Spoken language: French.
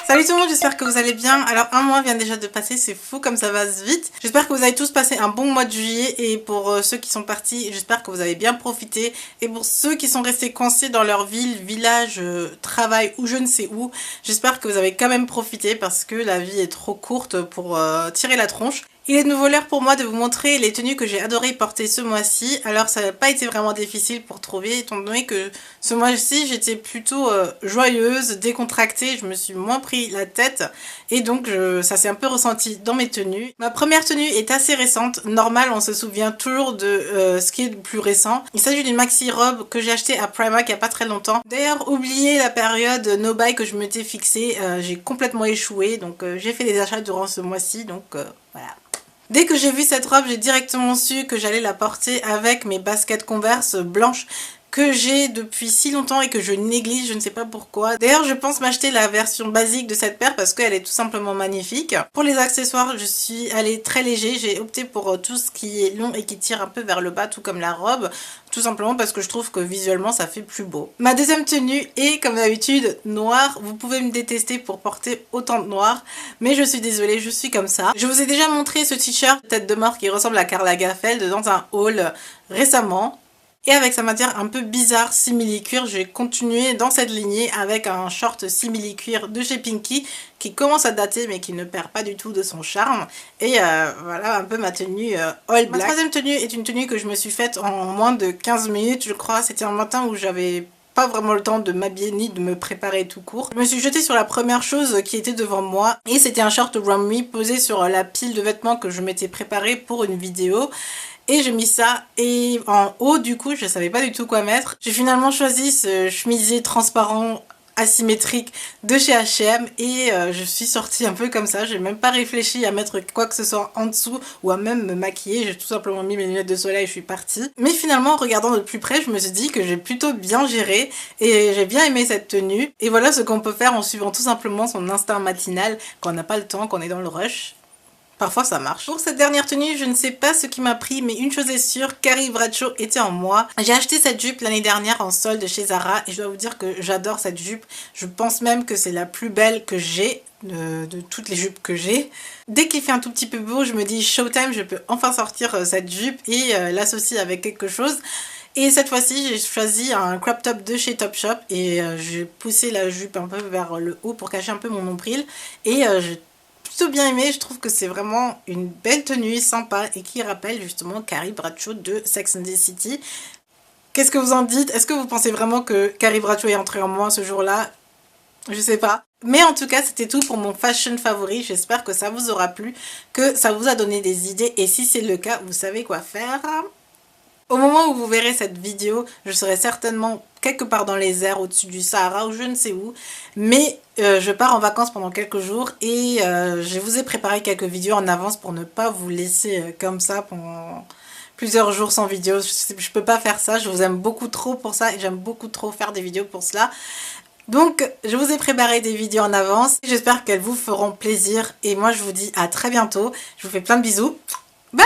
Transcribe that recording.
Salut tout le monde, j'espère que vous allez bien. Alors un mois vient déjà de passer, c'est fou comme ça passe vite. J'espère que vous avez tous passé un bon mois de juillet et pour ceux qui sont partis, j'espère que vous avez bien profité. Et pour ceux qui sont restés coincés dans leur ville, village, travail ou je ne sais où, j'espère que vous avez quand même profité parce que la vie est trop courte pour tirer la tronche. Il est de nouveau l'heure pour moi de vous montrer les tenues que j'ai adoré porter ce mois-ci. Alors ça n'a pas été vraiment difficile pour trouver étant donné que ce mois-ci j'étais plutôt joyeuse, décontractée, je me suis moins pris la tête et donc ça s'est un peu ressenti dans mes tenues. Ma première tenue est assez récente, normal on se souvient toujours de ce qui est le plus récent. Il s'agit d'une maxi robe que j'ai achetée à Primark il n'y a pas très longtemps. D'ailleurs oubliez la période no buy que je m'étais fixée, j'ai complètement échoué donc j'ai fait des achats durant ce mois-ci donc voilà. Dès que j'ai vu cette robe, j'ai directement su que j'allais la porter avec mes baskets Converse blanches que j'ai depuis si longtemps et que je néglige, je ne sais pas pourquoi. D'ailleurs, je pense m'acheter la version basique de cette paire parce qu'elle est tout simplement magnifique. Pour les accessoires, je suis allée très léger. J'ai opté pour tout ce qui est long et qui tire un peu vers le bas, tout comme la robe. Tout simplement parce que je trouve que visuellement, ça fait plus beau. Ma deuxième tenue est, comme d'habitude, noire. Vous pouvez me détester pour porter autant de noir, mais je suis désolée, je suis comme ça. Je vous ai déjà montré ce t-shirt tête de mort qui ressemble à Karl Lagerfeld dans un haul récemment. Et avec sa matière un peu bizarre simili-cuir, j'ai continué dans cette lignée avec un short simili-cuir de chez Pinky qui commence à dater mais qui ne perd pas du tout de son charme. Et voilà un peu ma tenue all black. Ma troisième tenue est une tenue que je me suis faite en moins de 15 minutes je crois. C'était un matin où j'avais pas vraiment le temps de m'habiller ni de me préparer tout court. Je me suis jetée sur la première chose qui était devant moi et c'était un short Romwe posé sur la pile de vêtements que je m'étais préparé pour une vidéo. Et j'ai mis ça et en haut du coup je savais pas du tout quoi mettre. J'ai finalement choisi ce chemisier transparent asymétrique de chez H&M et je suis sortie un peu comme ça. J'ai même pas réfléchi à mettre quoi que ce soit en dessous ou à même me maquiller. J'ai tout simplement mis mes lunettes de soleil et je suis partie. Mais finalement en regardant de plus près je me suis dit que j'ai plutôt bien géré et j'ai bien aimé cette tenue. Et voilà ce qu'on peut faire en suivant tout simplement son instinct matinal quand on n'a pas le temps, quand on est dans le rush. Parfois ça marche. Pour cette dernière tenue, je ne sais pas ce qui m'a pris, mais une chose est sûre, Carrie Bradshaw était en moi. J'ai acheté cette jupe l'année dernière en solde chez Zara et je dois vous dire que j'adore cette jupe. Je pense même que c'est la plus belle que j'ai de toutes les jupes que j'ai. Dès qu'il fait un tout petit peu beau, je me dis showtime, je peux enfin sortir cette jupe et l'associer avec quelque chose. Et cette fois-ci, j'ai choisi un crop top de chez Topshop et j'ai poussé la jupe un peu vers le haut pour cacher un peu mon nombril et j'ai plutôt bien aimé, je trouve que c'est vraiment une belle tenue, sympa et qui rappelle justement Carrie Bradshaw de Sex and the City. Qu'est-ce que vous en dites? Est-ce que vous pensez vraiment que Carrie Bradshaw est entrée en moi ce jour-là? Je sais pas. Mais en tout cas, c'était tout pour mon fashion favori. J'espère que ça vous aura plu, que ça vous a donné des idées et si c'est le cas, vous savez quoi faire. Au moment où vous verrez cette vidéo, je serai certainement quelque part dans les airs au-dessus du Sahara ou je ne sais où. Mais je pars en vacances pendant quelques jours et je vous ai préparé quelques vidéos en avance pour ne pas vous laisser comme ça pendant plusieurs jours sans vidéo. Je peux pas faire ça, je vous aime beaucoup trop pour ça et j'aime beaucoup trop faire des vidéos pour cela. Donc je vous ai préparé des vidéos en avance. J'espère qu'elles vous feront plaisir et moi je vous dis à très bientôt. Je vous fais plein de bisous. Bye!